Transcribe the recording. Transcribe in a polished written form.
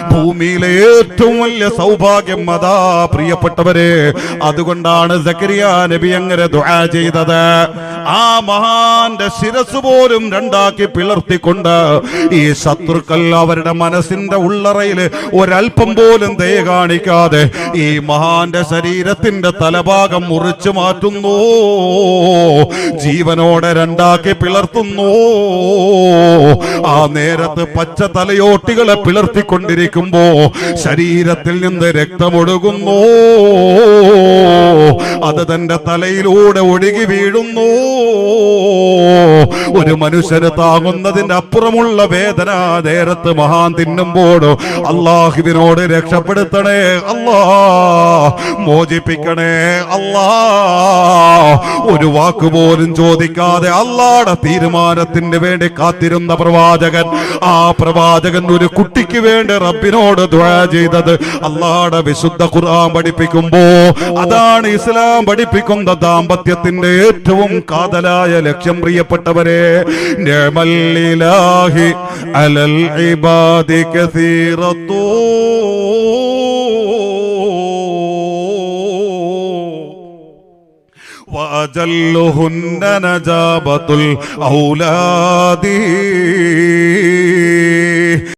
ഭൂമിയിലെ ഏറ്റവും വലിയ സൗഭാഗ്യം അതാ പ്രിയപ്പെട്ടവരെ. അതുകൊണ്ടാണ് സക്കരിയ നബി അങ്ങനെ ദുആ ചെയ്തത്. ആ മഹാന്റെ ശിരസ് പോലും രണ്ടാക്കി പിളർത്തിക്കൊണ്ട് ഈ ശത്രുക്കൾ അവരുടെ മനസ്സിന്റെ ഉള്ളറയിൽ ഒരൽപ്പം പോലും ദയ കാണിക്കാതെ ഈ മഹാന്റെ ശരീരത്തിന്റെ തലഭാഗം മുറിച്ചു മാറ്റുന്നു, ജീവനോടെ രണ്ടാക്കി പിളർത്തുന്നു. ആ നേരത്ത് പച്ച തലയോട്ടികളെ പിളർത്തിക്കൊണ്ടിരിക്കുമ്പോ ശരീരത്തിൽ നിന്ന് രക്തമൊഴുകുന്നു, അത് തന്റെ തലയിലൂടെ ഒഴുകി വീഴുന്നു. ഒരു മനുഷ്യന് താങ്ങുന്നതിന്റെ അപ്പുറമുള്ള വേദന നേരത്ത് മഹാൻ തിന്നുമ്പോൾ അല്ലാഹുവിനോട് രക്ഷപ്പെടുത്തണേ അല്ലാ, മോചിപ്പിക്കണേ അല്ലാ. ഒരു വാക്കുപോലും ചോദിക്കാതെ അല്ലാഹുവിന്റെ തീരുമാനത്തിന് വേണ്ടി കാത്തിരുന്ന പ്രവാചകൻ, ആ പ്രവാചകൻ ഒരു കുട്ടിക്ക് വേണ്ടി റബ്ബിനോട് ദുആ ചെയ്തത് അല്ലാഹുവിന്റെ വിശുദ്ധ ഖുർആൻ പഠിപ്പിക്കുമ്പോ അതാണ് ഇസ്ലാം പഠിപ്പിക്കുന്ന ദാമ്പത്യത്തിന്റെ ഏറ്റവും കാതലായ ലക്ഷ്യം. പ്രിയപ്പെട്ടവരെ, നിഅമൽ അലൽ ഇബാദി കസീറത്തു وأجلهن نجابة الأولاد